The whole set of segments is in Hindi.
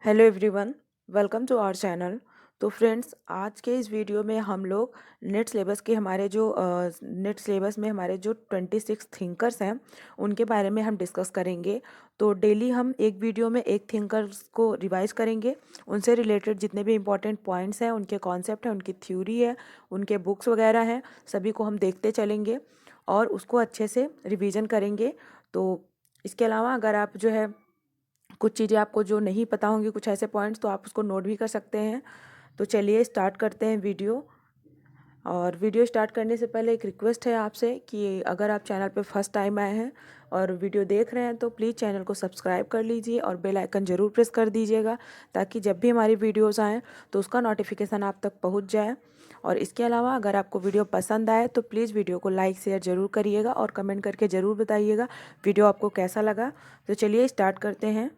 Hello everyone, welcome to our channel. तो फ्रेंड्स, आज के इस वीडियो में हम लोग नेट सिलेबस के नेट सिलेबस में हमारे जो 26 थिंकर्स हैं उनके बारे में हम डिस्कस करेंगे। तो डेली हम एक वीडियो में एक थिंकर्स को रिवाइज करेंगे, उनसे रिलेटेड जितने भी इंपॉर्टेंट पॉइंट्स हैं, उनके कॉन्सेप्ट हैं, उनकी थ्योरी है, उनके बुक्स वगैरह हैं, सभी को हम देखते चलेंगे और उसको अच्छे से रिवीजन करेंगे। तो इसके अलावा अगर आप जो है कुछ चीज़ें आपको जो नहीं पता होंगी, कुछ ऐसे पॉइंट्स, तो आप उसको नोट भी कर सकते हैं। तो चलिए स्टार्ट करते हैं वीडियो। और वीडियो स्टार्ट करने से पहले एक रिक्वेस्ट है आपसे कि अगर आप चैनल पे फर्स्ट टाइम आए हैं और वीडियो देख रहे हैं तो प्लीज़ चैनल को सब्सक्राइब कर लीजिए और बेल आइकन ज़रूर प्रेस कर दीजिएगा, ताकि जब भी हमारी वीडियोस आएँ तो उसका नोटिफिकेशन आप तक पहुंच जाए। और इसके अलावा अगर आपको वीडियो पसंद आए तो प्लीज़ वीडियो को लाइक शेयर ज़रूर करिएगा और कमेंट करके ज़रूर बताइएगा वीडियो आपको कैसा लगा। तो चलिए स्टार्ट करते हैं।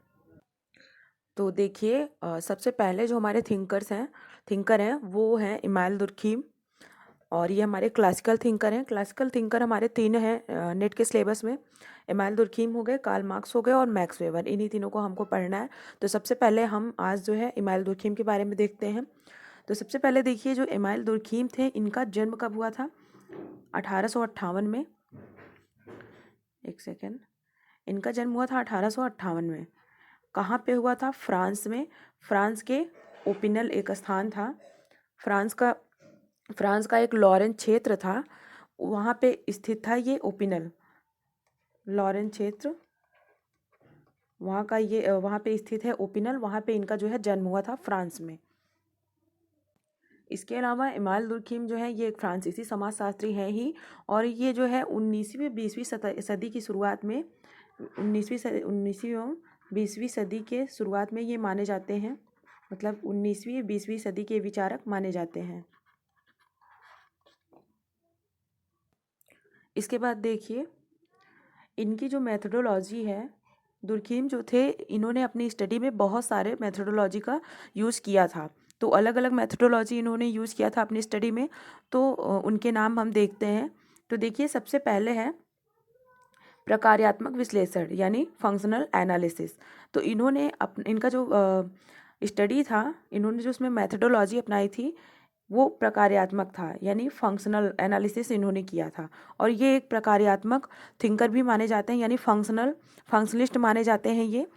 तो देखिए, सबसे पहले जो हमारे थिंकर हैं वो हैं इमाइल दुर्खीम। और ये हमारे क्लासिकल थिंकर हैं। क्लासिकल थिंकर हमारे तीन हैं नेट के सिलेबस में। इमाइल दुर्खीम हो गए, कार्ल मार्क्स हो गए और मैक्स वेबर। इन्हीं तीनों को हमको पढ़ना है। तो सबसे पहले हम आज जो है इमाइल दुर्खीम के बारे में देखते हैं। तो सबसे पहले देखिए, जो इमाइल दुर्खीम थे, इनका जन्म कब हुआ था? 1858 में। एक सेकेंड। इनका जन्म हुआ था 1858 में। कहाँ पे हुआ था? फ्रांस में। फ्रांस के ओपिनल एक स्थान था। फ्रांस का फ्रांस का एक लॉरेन क्षेत्र था, वहाँ पे स्थित था ये ओपिनल। लॉरेन क्षेत्र, वहाँ पे स्थित है ओपिनल। वहाँ पे इनका जो है जन्म हुआ था, फ्रांस में। इसके अलावा इमाइल दुर्खीम जो है ये एक फ्रांसीसी समाजशास्त्री हैं ही। और ये जो है 19वीं 20वीं सदी की शुरुआत में 19वीं और 20वीं सदी के शुरुआत में ये माने जाते हैं। मतलब 19वीं 20वीं सदी के विचारक माने जाते हैं। इसके बाद देखिए, इनकी जो मेथोडोलॉजी है, दुर्खीम जो थे, इन्होंने अपनी स्टडी में बहुत सारे मेथोडोलॉजी का यूज़ किया था। तो अलग अलग मेथोडोलॉजी इन्होंने यूज़ किया था अपनी स्टडी में। तो उनके नाम हम देखते हैं। तो देखिए, सबसे पहले है प्रकार्यात्मक विश्लेषण, यानी फंक्शनल एनालिसिस। तो इन्होंने इनका जो स्टडी था, इन्होंने जो उसमें मेथोडोलॉजी अपनाई थी वो प्रकार्यात्मक था, यानी फंक्शनल एनालिसिस इन्होंने किया था। और ये एक प्रकार्यात्मक थिंकर भी माने जाते हैं, यानी फंक्शनलिस्ट माने जाते हैं ये।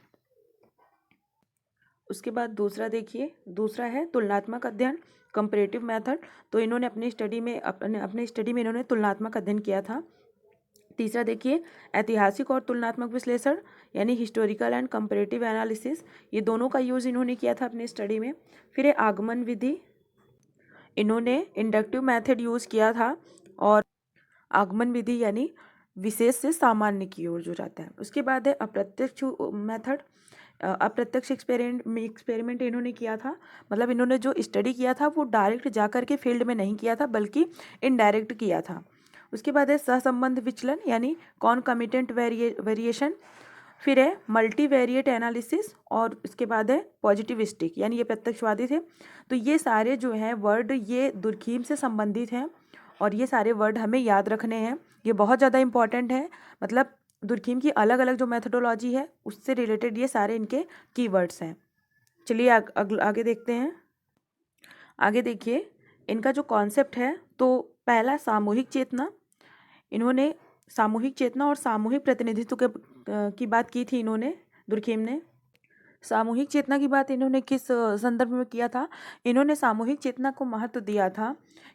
उसके बाद दूसरा देखिए, दूसरा है तुलनात्मक अध्ययन, कंपैरेटिव मेथड। तो इन्होंने अपने स्टडी में इन्होंने तुलनात्मक अध्ययन किया था। तीसरा देखिए, ऐतिहासिक और तुलनात्मक विश्लेषण, यानी हिस्टोरिकल एंड कंपैरेटिव एनालिसिस। ये दोनों का यूज़ इन्होंने किया था अपने स्टडी में। फिर है आगमन विधि। इन्होंने इंडक्टिव मेथड यूज़ किया था। और आगमन विधि यानी विशेष से सामान्य की ओर जो जाता है। उसके बाद है अप्रत्यक्ष मेथड। अप्रत्यक्ष एक्सपेरिमेंट इन्होंने किया था। मतलब इन्होंने जो स्टडी किया था वो डायरेक्ट जा कर के फील्ड में नहीं किया था, बल्कि इनडायरेक्ट किया था। उसके बाद है सहसंबंध विचलन, यानी कॉनकमिटेंट वेरिएशन। फिर है मल्टीवेरिएट एनालिसिस। और इसके बाद है पॉजिटिविस्टिक, यानी ये प्रत्यक्षवादी थे। तो ये सारे जो हैं वर्ड, ये दुर्खीम से संबंधित हैं और ये सारे वर्ड हमें याद रखने हैं। ये बहुत ज़्यादा इंपॉर्टेंट है। मतलब दुर्खीम की अलग अलग जो मेथोडोलॉजी है उससे रिलेटेड ये सारे इनके कीवर्ड्स हैं। चलिए आगे देखते हैं। आगे देखिए, इनका जो कॉन्सेप्ट है, तो पहला सामूहिक चेतना। इन्होंने सामूहिक चेतना और सामूहिक प्रतिनिधित्व की बात की थी इन्होंने, दुर्खीम ने। सामूहिक चेतना की बात इन्होंने किस संदर्भ में किया था? इन्होंने सामूहिक चेतना को महत्व दिया था,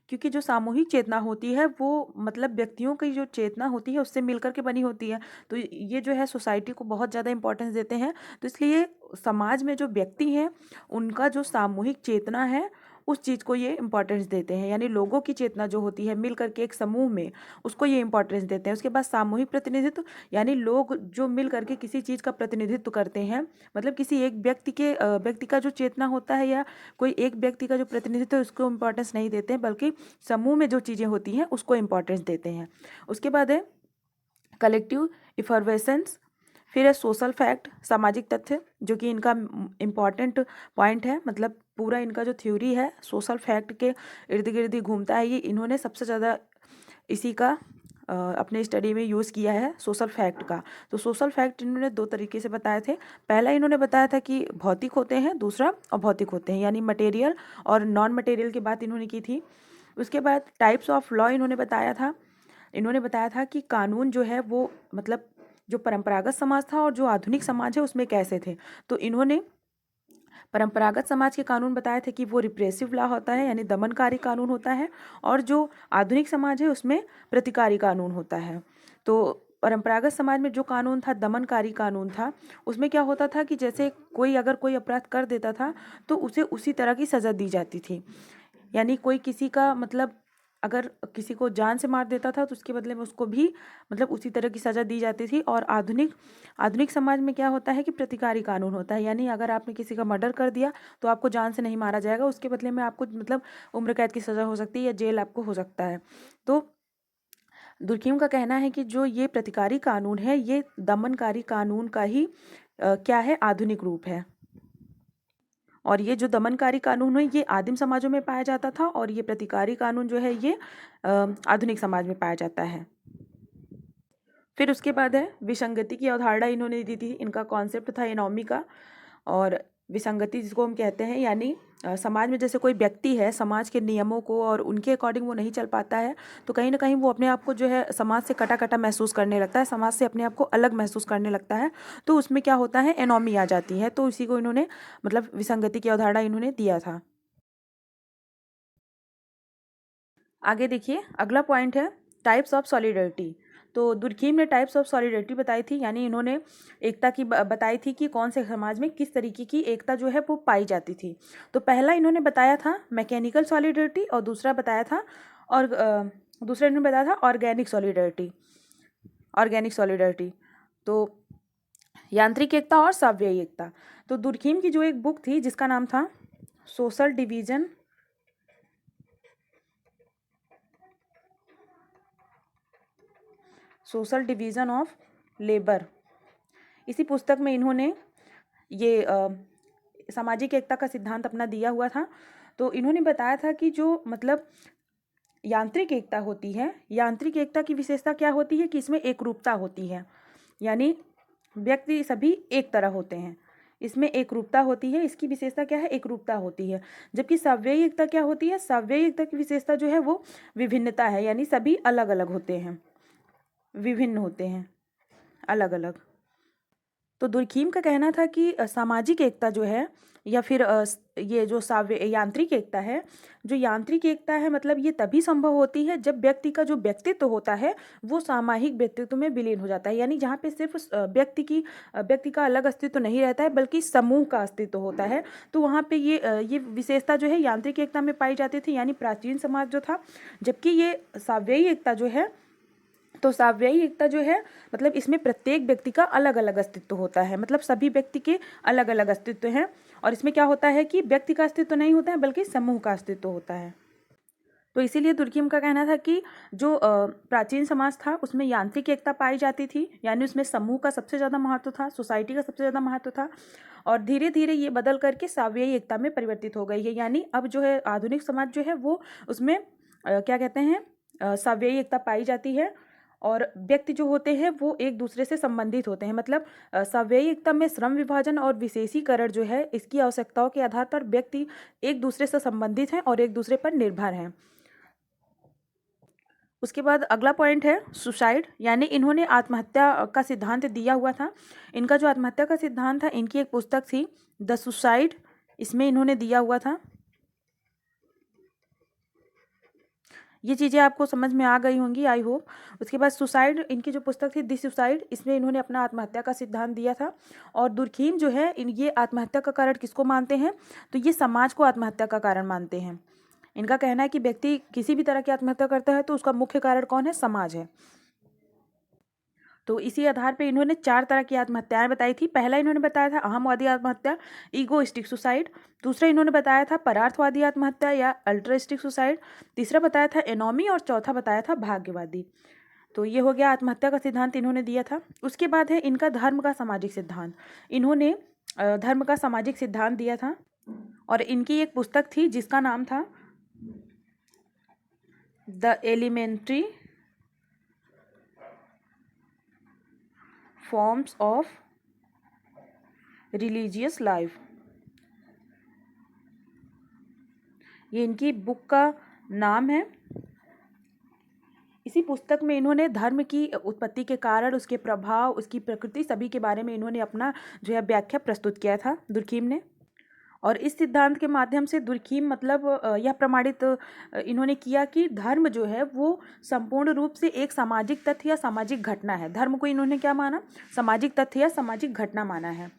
क्योंकि जो सामूहिक चेतना होती है वो मतलब व्यक्तियों की जो चेतना होती है उससे मिलकर के बनी होती है। तो ये जो है सोसाइटी को बहुत ज़्यादा इंपॉर्टेंस देते हैं। तो इसलिए समाज में जो व्यक्ति हैं उनका जो सामूहिक चेतना है उस चीज़ को ये इंपॉर्टेंस देते हैं, यानी लोगों की चेतना जो होती है मिल करके एक समूह में, उसको ये इंपॉर्टेंस देते हैं। उसके बाद सामूहिक प्रतिनिधित्व, यानी लोग जो मिल करके किसी चीज़ का प्रतिनिधित्व करते हैं। मतलब किसी एक व्यक्ति का जो चेतना होता है या कोई एक व्यक्ति का जो प्रतिनिधित्व है उसको इम्पोर्टेंस नहीं देते हैं, बल्कि समूह में जो चीज़ें होती हैं उसको इम्पोर्टेंस देते हैं। उसके बाद है कलेक्टिव इफर्वेसेंस। फिर है सोशल फैक्ट, सामाजिक तथ्य, जो कि इनका इम्पॉर्टेंट पॉइंट है। मतलब पूरा इनका जो थ्योरी है सोशल फैक्ट के इर्द गिर्द ही घूमता है। ये इन्होंने सबसे ज़्यादा इसी का अपने स्टडी में यूज़ किया है सोशल फैक्ट का। तो सोशल फैक्ट इन्होंने दो तरीके से बताए थे। पहला इन्होंने बताया था कि भौतिक होते हैं, दूसरा अभौतिक होते हैं, यानी मटेरियल और नॉन मटेरियल की बात इन्होंने की थी। उसके बाद टाइप्स ऑफ लॉ इन्होंने बताया था। इन्होंने बताया था कि कानून जो है वो मतलब जो परंपरागत समाज था और जो आधुनिक समाज है उसमें कैसे थे। तो इन्होंने परंपरागत समाज के कानून बताए थे कि वो रिप्रेसिव लॉ होता है, यानी दमनकारी कानून होता है, और जो आधुनिक समाज है उसमें प्रतिकारी कानून होता है। तो परंपरागत समाज में जो कानून था, दमनकारी कानून था, उसमें क्या होता था कि जैसे कोई अगर कोई अपराध कर देता था तो उसे उसी तरह की सज़ा दी जाती थी। यानी कोई किसी का मतलब अगर किसी को जान से मार देता था तो उसके बदले में उसको भी मतलब उसी तरह की सज़ा दी जाती थी। और आधुनिक आधुनिक समाज में क्या होता है कि प्रतिकारी कानून होता है, यानी अगर आपने किसी का मर्डर कर दिया तो आपको जान से नहीं मारा जाएगा, उसके बदले में आपको मतलब उम्र कैद की सज़ा हो सकती है या जेल आपको हो सकता है। तो दुर्खिम का कहना है कि जो ये प्रतिकारी कानून है ये दमनकारी कानून का ही क्या है, आधुनिक रूप है। और ये जो दमनकारी कानून है ये आदिम समाजों में पाया जाता था, और ये प्रतिकारी कानून जो है ये आधुनिक समाज में पाया जाता है। फिर उसके बाद है विसंगति की अवधारणा इन्होंने दी थी। इनका कॉन्सेप्ट था एनॉमी का। और विसंगति जिसको हम कहते हैं, यानी समाज में जैसे कोई व्यक्ति है, समाज के नियमों को और उनके अकॉर्डिंग वो नहीं चल पाता है, तो कहीं ना कहीं वो अपने आप को जो है समाज से कटा कटा महसूस करने लगता है, समाज से अपने आप को अलग महसूस करने लगता है। तो उसमें क्या होता है, एनॉमी आ जाती है। तो इसी को इन्होंने मतलब विसंगति की अवधारणा इन्होंने दिया था। आगे देखिए, अगला पॉइंट है टाइप्स ऑफ सॉलिडरिटी। तो दुर्खिम ने टाइप्स ऑफ सॉलिडरिटी बताई थी, यानी इन्होंने एकता की बताई थी कि कौन से समाज में किस तरीके की एकता जो है वो पाई जाती थी। तो पहला इन्होंने बताया था मैकेनिकल सॉलिडरिटी, और दूसरा बताया था और दूसरा इन्होंने बताया था ऑर्गेनिक सॉलिडरिटी। ऑर्गेनिक सॉलिडरिटी तो यांत्रिक एकता और साव्ययी एकता। तो दुर्खिम की जो एक बुक थी जिसका नाम था social division social division of labour, इसी पुस्तक में इन्होंने ये सामाजिक एकता का सिद्धांत अपना दिया हुआ था। तो इन्होंने बताया था कि जो मतलब यांत्रिक एकता होती है, यांत्रिक एकता की विशेषता क्या होती है कि इसमें एकरूपता होती है, यानी व्यक्ति सभी एक तरह होते हैं, इसमें एकरूपता होती है। इसकी विशेषता क्या है, एकरूपता होती है। जबकि साव्ययी एकता क्या होती है, साव्ययी एकता की विशेषता जो है वो विभिन्नता है, यानी सभी अलग अलग होते हैं, विभिन्न होते हैं, अलग अलग। तो दुर्खिम का कहना था कि सामाजिक एकता जो है या फिर ये जो साव्य यांत्रिक एकता है, जो यांत्रिक एकता है मतलब ये तभी संभव होती है जब व्यक्ति का जो व्यक्तित्व होता है वो सामाजिक व्यक्तित्व में विलीन हो जाता है, यानी जहाँ पे सिर्फ व्यक्ति का अलग अस्तित्व नहीं रहता है बल्कि समूह का अस्तित्व होता है। तो वहाँ पे ये विशेषता जो है यांत्रिक एकता में पाई जाती थी, यानी प्राचीन समाज जो था। जबकि ये साव्ययी एकता जो है, तो साव्ययी एकता जो है मतलब इसमें प्रत्येक व्यक्ति का अलग अलग अस्तित्व होता है, मतलब सभी व्यक्ति के अलग अलग अस्तित्व हैं। और इसमें क्या होता है कि व्यक्ति का अस्तित्व नहीं होता है बल्कि समूह का अस्तित्व होता है। तो इसीलिए दुर्खिम का कहना था कि जो प्राचीन समाज था उसमें यांत्रिक एकता पाई जाती थी, यानी उसमें समूह का सबसे ज़्यादा महत्व था, सोसाइटी का सबसे ज़्यादा महत्व था। और धीरे धीरे ये बदल करके साव्ययी एकता में परिवर्तित हो गई है, यानी अब जो है आधुनिक समाज जो है वो उसमें क्या कहते हैं, साव्ययी एकता पाई जाती है। और व्यक्ति जो होते हैं वो एक दूसरे से संबंधित होते हैं, मतलब साव्ययी एकता में श्रम विभाजन और विशेषीकरण जो है इसकी आवश्यकताओं के आधार पर व्यक्ति एक दूसरे से संबंधित हैं और एक दूसरे पर निर्भर हैं। उसके बाद अगला पॉइंट है सुसाइड, यानी इन्होंने आत्महत्या का सिद्धांत दिया हुआ था। इनका जो आत्महत्या का सिद्धांत था, इनकी एक पुस्तक थी द सुसाइड, इसमें इन्होंने दिया हुआ था। ये चीज़ें आपको समझ में आ गई होंगी, आई होप। उसके बाद सुसाइड, इनकी जो पुस्तक थी दिस सुसाइड, इसमें इन्होंने अपना आत्महत्या का सिद्धांत दिया था। और दुर्खिम जो है ये आत्महत्या का कारण किसको मानते हैं, तो ये समाज को आत्महत्या का कारण मानते हैं। इनका कहना है कि व्यक्ति किसी भी तरह की आत्महत्या करता है तो उसका मुख्य कारण कौन है, समाज है। तो इसी आधार पे इन्होंने 4 तरह की आत्महत्याएं बताई थी। पहला इन्होंने बताया था अहमवादी आत्महत्या, ईगोइस्टिक सुसाइड। दूसरा इन्होंने बताया था परार्थवादी आत्महत्या या अल्ट्रिस्टिक सुसाइड। तीसरा बताया था एनॉमी, और चौथा बताया था भाग्यवादी। तो ये हो गया आत्महत्या का सिद्धांत इन्होंने दिया था। उसके बाद है इनका धर्म का सामाजिक सिद्धांत। इन्होंने धर्म का सामाजिक सिद्धांत दिया था, और इनकी एक पुस्तक थी जिसका नाम था the elementary forms of religious life. ये इनकी बुक का नाम है। इसी पुस्तक में इन्होंने धर्म की उत्पत्ति के कारण, उसके प्रभाव, उसकी प्रकृति, सभी के बारे में इन्होंने अपना जो है व्याख्या प्रस्तुत किया था दुर्खीम ने। और इस सिद्धांत के माध्यम से दुर्खीम मतलब यह प्रमाणित इन्होंने किया कि धर्म जो है वो संपूर्ण रूप से एक सामाजिक तथ्य या सामाजिक घटना है। धर्म को इन्होंने क्या माना? सामाजिक तथ्य या सामाजिक घटना माना है।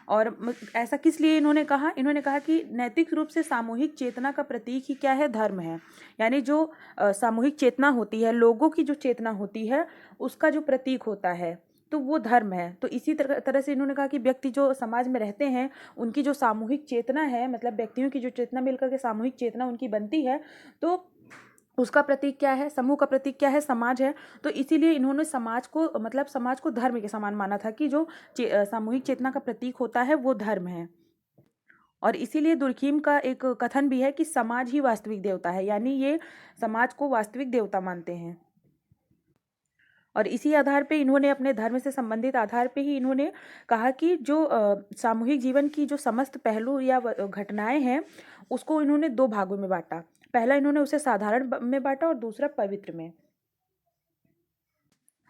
और ऐसा किस लिए इन्होंने कहा? इन्होंने कहा कि नैतिक रूप से सामूहिक चेतना का प्रतीक ही क्या है? धर्म है। यानी जो सामूहिक चेतना होती है, लोगों की जो चेतना होती है, उसका जो प्रतीक होता है तो वो धर्म है। तो इसी तरह से इन्होंने कहा कि व्यक्ति जो समाज में रहते हैं, उनकी जो सामूहिक चेतना है, मतलब व्यक्तियों की जो चेतना मिलकर के सामूहिक चेतना उनकी बनती है, तो उसका प्रतीक क्या है? समूह का प्रतीक क्या है? समाज है। तो इसीलिए इन्होंने समाज को, मतलब समाज को धर्म के समान माना था कि जो सामूहिक चेतना का प्रतीक होता है वो धर्म है। और इसीलिए दुर्खीम का एक कथन भी है कि समाज ही वास्तविक देवता है, यानी ये समाज को वास्तविक देवता मानते हैं। और इसी आधार पे इन्होंने, अपने धर्म से संबंधित आधार पे ही इन्होंने कहा कि जो सामूहिक जीवन की जो समस्त पहलू या घटनाएं हैं, उसको इन्होंने दो भागों में बांटा। पहला इन्होंने उसे साधारण में बांटा और दूसरा पवित्र में।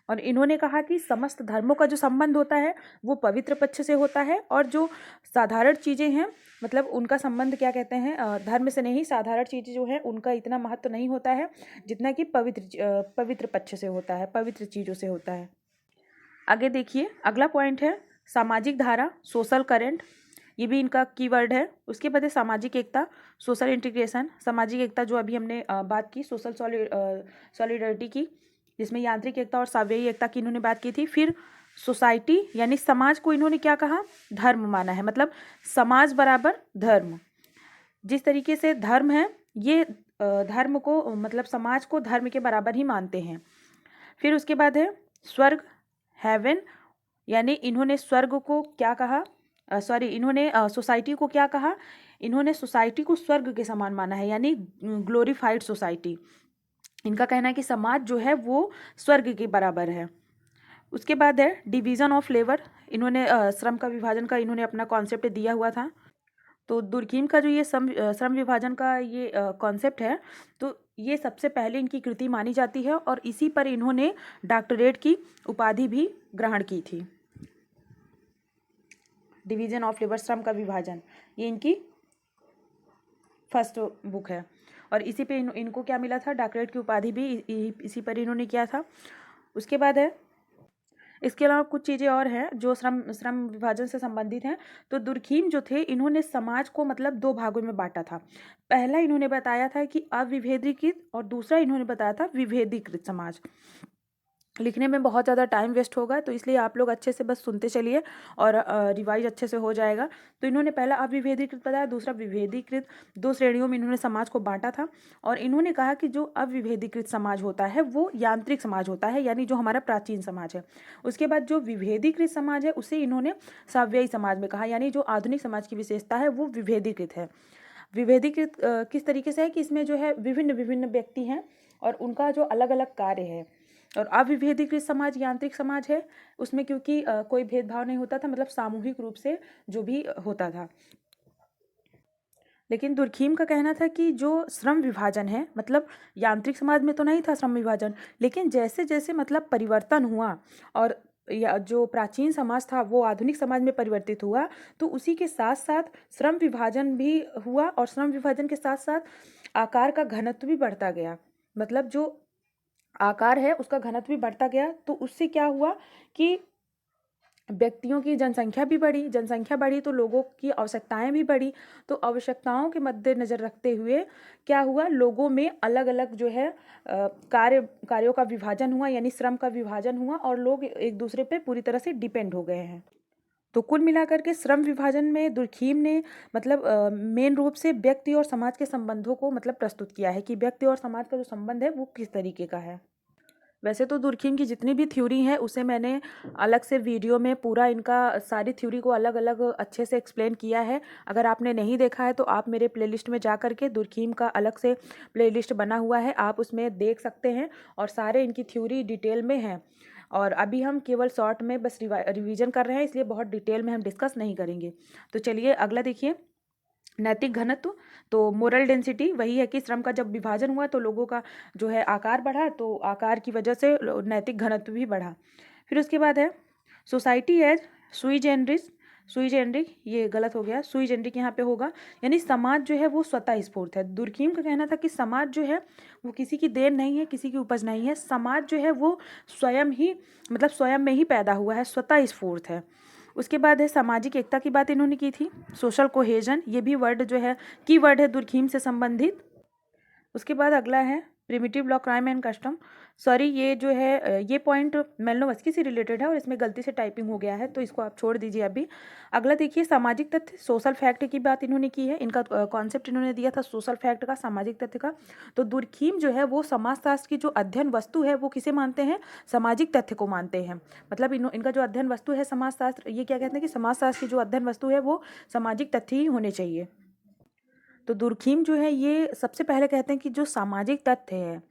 और इन्होंने कहा कि समस्त धर्मों का जो संबंध होता है वो पवित्र पक्ष से होता है, और जो साधारण चीज़ें हैं, मतलब उनका संबंध क्या कहते हैं, धर्म से नहीं, साधारण चीज़ें जो हैं उनका इतना महत्व नहीं होता है जितना कि पवित्र पक्ष से होता है, पवित्र चीज़ों से होता है। आगे देखिए, अगला पॉइंट है सामाजिक धारा, सोशल करेंट। ये भी इनका कीवर्ड है। उसके बाद है सामाजिक एकता, सोशल इंटीग्रेशन। सामाजिक एकता जो अभी हमने बात की, सोशल सॉलिडरिटी की, जिसमें यांत्रिक एकता और सावयवी एकता की इन्होंने बात की थी। फिर सोसाइटी, यानी समाज को इन्होंने क्या कहा? धर्म माना है, मतलब समाज बराबर धर्म। जिस तरीके से धर्म है, ये धर्म को, मतलब समाज को धर्म के बराबर ही मानते हैं। फिर उसके बाद है स्वर्ग, हेवन, यानी इन्होंने स्वर्ग को क्या कहा? इन्होंने सोसाइटी को क्या कहा? इन्होंने सोसाइटी को स्वर्ग के समान माना है, यानी ग्लोरीफाइड सोसाइटी। इनका कहना है कि समाज जो है वो स्वर्ग के बराबर है। उसके बाद है डिवीज़न ऑफ लेबर। इन्होंने श्रम का विभाजन का इन्होंने अपना कॉन्सेप्ट दिया हुआ था। तो दुर्खीम का जो ये श्रम विभाजन का ये कॉन्सेप्ट है, तो ये सबसे पहले इनकी कृति मानी जाती है, और इसी पर इन्होंने डॉक्टरेट की उपाधि भी ग्रहण की थी। डिवीज़न ऑफ लेबर, श्रम का विभाजन, ये इनकी फर्स्ट बुक है, और इसी पे इनको क्या मिला था? डॉक्टरेट की उपाधि भी इसी पर इन्होंने किया था। उसके बाद है, इसके अलावा कुछ चीज़ें और हैं जो श्रम विभाजन से संबंधित हैं। तो दुर्खीम जो थे, इन्होंने समाज को मतलब दो भागों में बांटा था। पहला इन्होंने बताया था कि अविभेदीकृत, और दूसरा इन्होंने बताया था विभेदीकृत समाज। लिखने में बहुत ज़्यादा टाइम वेस्ट होगा, तो इसलिए आप लोग अच्छे से बस सुनते चलिए और रिवाइज अच्छे से हो जाएगा। तो इन्होंने पहला अविभेदीकृत बताया, दूसरा विभेदीकृत। दो श्रेणियों में इन्होंने समाज को बांटा था, और इन्होंने कहा कि जो अविभेदीकृत समाज होता है वो यांत्रिक समाज होता है, यानी जो हमारा प्राचीन समाज है। उसके बाद जो विभेदीकृत समाज है उसे इन्होंने सावयवी समाज में कहा, यानी जो आधुनिक समाज की विशेषता है वो विभेदीकृत है। विभेदीकृत किस तरीके से है कि इसमें जो है विभिन्न विभिन्न व्यक्ति हैं और उनका जो अलग अलग कार्य है। और अविभेदीकृत समाज यांत्रिक समाज है, उसमें क्योंकि कोई भेदभाव नहीं होता था, मतलब सामूहिक रूप से जो भी होता था। लेकिन दुर्खीम का कहना था कि जो श्रम विभाजन है, मतलब यांत्रिक समाज में तो नहीं था श्रम विभाजन, लेकिन जैसे जैसे मतलब परिवर्तन हुआ और या जो प्राचीन समाज था वो आधुनिक समाज में परिवर्तित हुआ, तो उसी के साथ साथ श्रम विभाजन भी हुआ, और श्रम विभाजन के साथ साथ आकार का घनत्व भी बढ़ता गया। मतलब जो आकार है उसका घनत्व भी बढ़ता गया, तो उससे क्या हुआ कि व्यक्तियों की जनसंख्या बढ़ी तो लोगों की आवश्यकताएं भी बढ़ी। तो आवश्यकताओं के मद्देनजर रखते हुए क्या हुआ, लोगों में अलग अलग जो है कार्यों का विभाजन हुआ, यानी श्रम का विभाजन हुआ, और लोग एक दूसरे पे पूरी तरह से डिपेंड हो गए हैं। तो कुल मिलाकर के श्रम विभाजन में दुर्खीम ने मतलब मेन रूप से व्यक्ति और समाज के संबंधों को मतलब प्रस्तुत किया है कि व्यक्ति और समाज का जो संबंध है वो किस तरीके का है। वैसे तो दुर्खीम की जितनी भी थ्योरी है उसे मैंने अलग से वीडियो में पूरा इनका सारी थ्योरी को अलग अलग अच्छे से एक्सप्लेन किया है। अगर आपने नहीं देखा है तो आप मेरे प्लेलिस्ट में जा कर के दुर्खीम का अलग से प्लेलिस्ट बना हुआ है, आप उसमें देख सकते हैं, और सारे इनकी थ्योरी डिटेल में है। और अभी हम केवल शॉर्ट में बस रिवीजन कर रहे हैं, इसलिए बहुत डिटेल में हम डिस्कस नहीं करेंगे। तो चलिए अगला देखिए, नैतिक घनत्व। तो मोरल डेंसिटी वही है कि श्रम का जब विभाजन हुआ तो लोगों का जो है आकार बढ़ा, तो आकार की वजह से नैतिक घनत्व भी बढ़ा। फिर उसके बाद है सोसाइटी एज सुई जेनरिस। सुई जेनरिक ये गलत हो गया, सुई जेनरिक यहाँ पे होगा, यानी समाज जो है वो स्वतः स्फूर्त है। दुर्खीम का कहना था कि समाज जो है वो किसी की देन नहीं है, किसी की उपज नहीं है, समाज जो है वो स्वयं ही मतलब स्वयं में ही पैदा हुआ है, स्वतः स्फूर्त है। उसके बाद है सामाजिक एकता की बात इन्होंने की थी, सोशल कोहेजन, ये भी वर्ड जो है की वर्ड है दुर्खीम से संबंधित। उसके बाद अगला है primitive law crime and custom. Sorry ये जो है ये पॉइंट मेलनोवस्की से रिलेटेड है और इसमें गलती से टाइपिंग हो गया है, तो इसको आप छोड़ दीजिए अभी। अगला देखिए सामाजिक तथ्य, सोशल फैक्ट की बात इन्होंने की है, इनका कॉन्सेप्ट इन्होंने दिया था सोशल फैक्ट का, सामाजिक तथ्य का। तो दुर्खीम जो है वो समाजशास्त्र की जो अध्ययन वस्तु है वो किसे मानते हैं, सामाजिक तथ्य को मानते हैं। मतलब इनका जो अध्ययन वस्तु है समाजशास्त्र, ये क्या कहते हैं कि समाजशास्त्र की जो अध्ययन वस्तु है वो सामाजिक तथ्य ही होने चाहिए। तो दुर्खीम जो है ये सबसे पहले कहते हैं कि जो सामाजिक तथ्य है,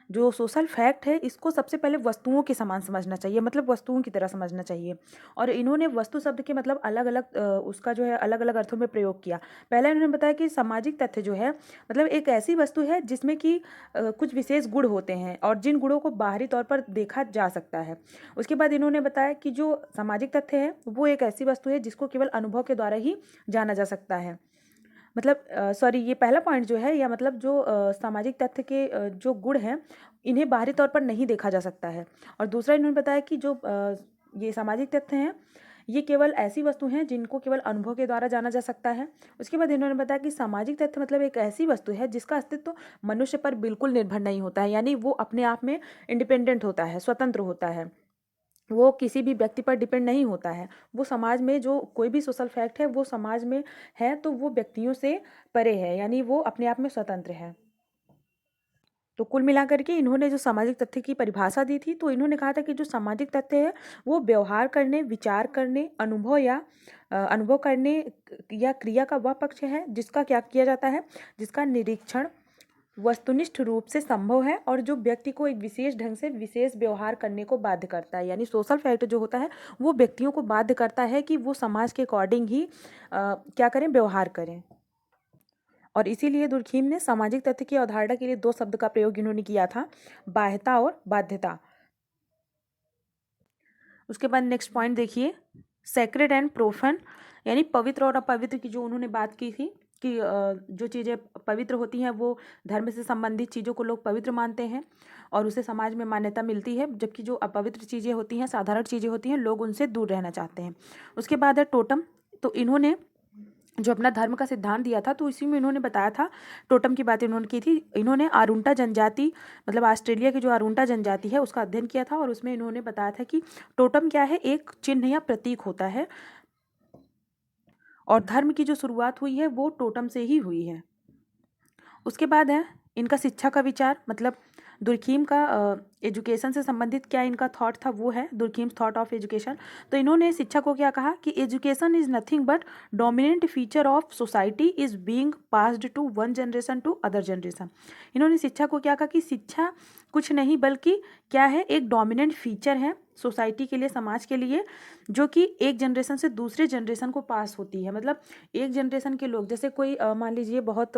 जो सोशल फैक्ट है, इसको सबसे पहले वस्तुओं के समान समझना चाहिए, मतलब वस्तुओं की तरह समझना चाहिए। और इन्होंने वस्तु शब्द के मतलब अलग अलग उसका जो है अलग अलग अर्थों में प्रयोग किया। पहले इन्होंने बताया कि सामाजिक तथ्य जो है मतलब एक ऐसी वस्तु है जिसमें कि कुछ विशेष गुण होते हैं और जिन गुणों को बाहरी तौर पर देखा जा सकता है। उसके बाद इन्होंने बताया कि जो सामाजिक तथ्य है वो एक ऐसी वस्तु है जिसको केवल अनुभव के द्वारा ही जाना जा सकता है। मतलब सॉरी ये पहला पॉइंट जो है या मतलब जो सामाजिक तथ्य के जो गुण हैं इन्हें बाहरी तौर पर नहीं देखा जा सकता है। और दूसरा इन्होंने बताया कि जो ये सामाजिक तथ्य हैं ये केवल ऐसी वस्तु हैं जिनको केवल अनुभव के द्वारा जाना जा सकता है। उसके बाद इन्होंने बताया कि सामाजिक तथ्य मतलब एक ऐसी वस्तु है जिसका अस्तित्व मनुष्य पर बिल्कुल निर्भर नहीं होता है, यानी वो अपने आप में इंडिपेंडेंट होता है, स्वतंत्र होता है, वो किसी भी व्यक्ति पर डिपेंड नहीं होता है। वो समाज में जो कोई भी सोशल फैक्ट है वो समाज में है तो वो व्यक्तियों से परे है, यानी वो अपने आप में स्वतंत्र है। तो कुल मिलाकर के इन्होंने जो सामाजिक तथ्य की परिभाषा दी थी, तो इन्होंने कहा था कि जो सामाजिक तथ्य है वो व्यवहार करने, विचार करने, अनुभव करने या क्रिया का वह पक्ष है जिसका क्या किया जाता है, जिसका निरीक्षण वस्तुनिष्ठ रूप से संभव है और जो व्यक्ति को एक विशेष ढंग से विशेष व्यवहार करने को बाध्य करता है। यानी सोशल फैक्ट जो होता है वो व्यक्तियों को बाध्य करता है कि वो समाज के अकॉर्डिंग ही क्या करें, व्यवहार करें। और इसीलिए दुर्खीम ने सामाजिक तथ्य की अवधारणा के लिए दो शब्द का प्रयोग इन्होंने किया था, बाह्यता और बाध्यता। उसके बाद नेक्स्ट पॉइंट देखिए, सेक्रेड एंड प्रोफन, यानी पवित्र और अपवित्र की जो उन्होंने बात की थी कि जो चीज़ें पवित्र होती हैं वो धर्म से संबंधित चीज़ों को लोग पवित्र मानते हैं और उसे समाज में मान्यता मिलती है, जबकि जो अपवित्र चीज़ें होती हैं, साधारण चीज़ें होती हैं, लोग उनसे दूर रहना चाहते हैं। उसके बाद है टोटम। तो इन्होंने जो अपना धर्म का सिद्धांत दिया था तो इसी में इन्होंने बताया था, टोटम की बात इन्होंने की थी। इन्होंने आरुंटा जनजाति मतलब ऑस्ट्रेलिया की जो आरुंटा जनजाति है उसका अध्ययन किया था और उसमें इन्होंने बताया था कि टोटम क्या है, एक चिन्ह या प्रतीक होता है और धर्म की जो शुरुआत हुई है वो टोटम से ही हुई है। उसके बाद है इनका शिक्षा का विचार, मतलब दुर्खीम का एजुकेशन से संबंधित क्या इनका थॉट था वो है दुर्खीम थॉट ऑफ एजुकेशन। तो इन्होंने शिक्षा को क्या कहा कि education is nothing but dominant feature of society is being passed to one generation to other generation. इन्होंने शिक्षा को क्या कहा कि शिक्षा कुछ नहीं बल्कि क्या है, एक डोमिनेंट फीचर है सोसाइटी के लिए, समाज के लिए, जो कि एक जनरेशन से दूसरे जनरेशन को पास होती है। मतलब एक जनरेशन के लोग, जैसे कोई मान लीजिए बहुत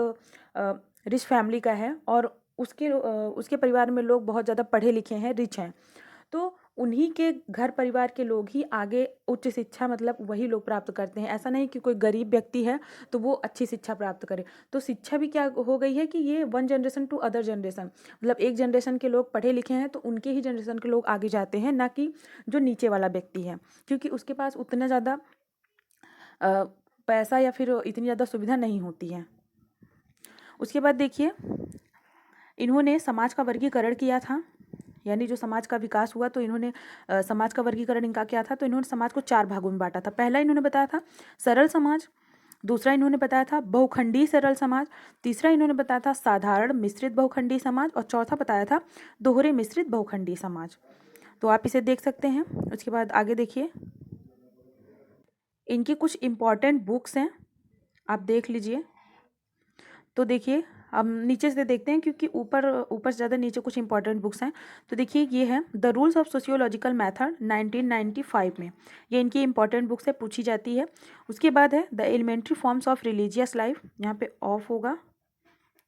रिच फैमिली का है और उसके परिवार में लोग बहुत ज़्यादा पढ़े लिखे हैं, रिच हैं, तो उन्हीं के घर परिवार के लोग ही आगे उच्च शिक्षा मतलब वही लोग प्राप्त करते हैं। ऐसा नहीं कि कोई गरीब व्यक्ति है तो वो अच्छी शिक्षा प्राप्त करे। तो शिक्षा भी क्या हो गई है कि ये one generation to other generation, मतलब एक जनरेशन के लोग पढ़े लिखे हैं तो उनके ही जनरेशन के लोग आगे जाते हैं, ना कि जो नीचे वाला व्यक्ति है, क्योंकि उसके पास उतना ज़्यादा पैसा या फिर इतनी ज़्यादा सुविधा नहीं होती है। उसके बाद देखिए इन्होंने समाज का वर्गीकरण किया था, यानी जो समाज का विकास हुआ तो इन्होंने समाज का वर्गीकरण इनका क्या था, तो इन्होंने समाज को 4 भागों में बांटा था। पहला इन्होंने बताया था सरल समाज, दूसरा इन्होंने बताया था बहुखंडी सरल समाज, तीसरा इन्होंने बताया था साधारण मिश्रित बहुखंडी समाज और चौथा बताया था दोहरे मिश्रित बहुखंडी समाज। तो आप इसे देख सकते हैं। उसके बाद आगे देखिए इनकी कुछ इम्पॉर्टेंट बुक्स हैं, आप देख लीजिए। तो देखिए हम नीचे से देखते हैं क्योंकि ऊपर ऊपर से ज़्यादा नीचे कुछ इंपॉर्टेंट बुक्स हैं। तो देखिए ये है the rules of sociological method 1995 में, ये इनकी इंपॉर्टेंट बुक्स है, पूछी जाती है। उसके बाद है the elementary forms of religious life, यहाँ पे ऑफ होगा,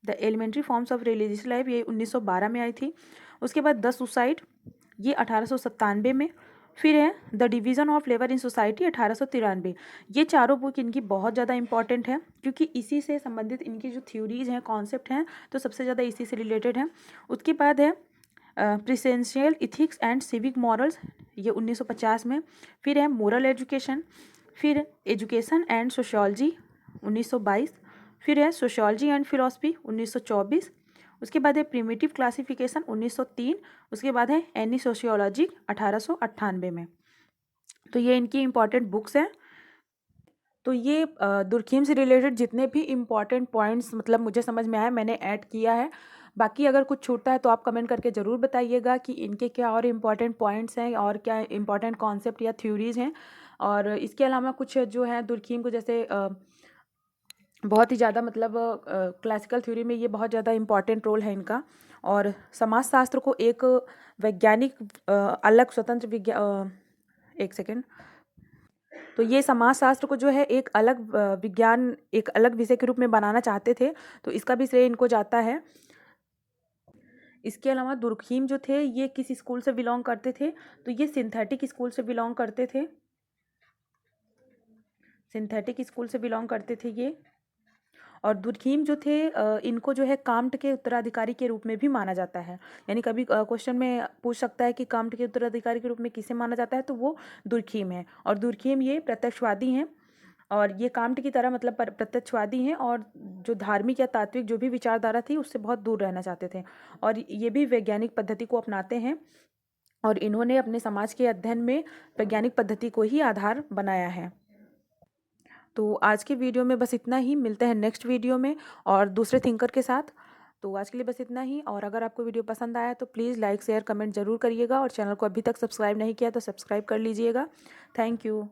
the elementary forms of religious life, ये 1912 में आई थी। उसके बाद द सुसाइड, ये 1897 में। फिर है the division of labour in society 1893। ये चारों बुक इनकी बहुत ज़्यादा इंपॉर्टेंट है क्योंकि इसी से संबंधित इनकी जो थ्योरीज हैं, कॉन्सेप्ट हैं, तो सबसे ज़्यादा इसी से रिलेटेड है। उसके बाद है presidential ethics and civic morals, ये 1950 में। फिर है मोरल एजुकेशन, फिर एजुकेशन एंड सोशियोलॉजी 1922, फिर है सोशियोलॉजी एंड फिलोसफी 1924। उसके बाद है प्रिमिटिव क्लासिफिकेशन 1903। उसके बाद है एनी सोशियोलॉजी 1898 में। तो ये इनकी इम्पॉर्टेंट बुक्स हैं। तो ये दुर्खीम से रिलेटेड जितने भी इम्पॉर्टेंट पॉइंट्स मतलब मुझे समझ में आए मैंने ऐड किया है। बाकी अगर कुछ छूटता है तो आप कमेंट करके ज़रूर बताइएगा कि इनके क्या और इम्पॉर्टेंट पॉइंट्स हैं और क्या इम्पॉर्टेंट कॉन्सेप्ट या थ्योरीज हैं। और इसके अलावा कुछ जो है दुर्खीम को जैसे बहुत ही ज़्यादा मतलब क्लासिकल थ्योरी में ये बहुत ज़्यादा इम्पॉर्टेंट रोल है इनका। और समाजशास्त्र को एक वैज्ञानिक अलग स्वतंत्र एक सेकेंड। तो ये समाजशास्त्र को जो है एक अलग विज्ञान, एक अलग विषय के रूप में बनाना चाहते थे, तो इसका भी श्रेय इनको जाता है। इसके अलावा दुर्खीम जो थे ये किस स्कूल से बिलोंग करते थे, तो ये सिंथेटिक स्कूल से बिलोंग करते थे, सिंथेटिक स्कूल से बिलोंग करते थे ये। और दुर्खीम जो थे इनको जो है काम्ट के उत्तराधिकारी के रूप में भी माना जाता है। यानी कभी क्वेश्चन में पूछ सकता है कि काम्ट के उत्तराधिकारी के रूप में किसे माना जाता है, तो वो दुर्खीम है। और दुर्खीम ये प्रत्यक्षवादी हैं और ये काम्ट की तरह मतलब प्रत्यक्षवादी हैं और जो धार्मिक या तात्विक जो भी विचारधारा थी उससे बहुत दूर रहना चाहते थे। और ये भी वैज्ञानिक पद्धति को अपनाते हैं और इन्होंने अपने समाज के अध्ययन में वैज्ञानिक पद्धति को ही आधार बनाया है। तो आज के वीडियो में बस इतना ही, मिलते हैं नेक्स्ट वीडियो में और दूसरे थिंकर के साथ। तो आज के लिए बस इतना ही। और अगर आपको वीडियो पसंद आया तो प्लीज़ लाइक शेयर कमेंट ज़रूर करिएगा और चैनल को अभी तक सब्सक्राइब नहीं किया तो सब्सक्राइब कर लीजिएगा। Thank you.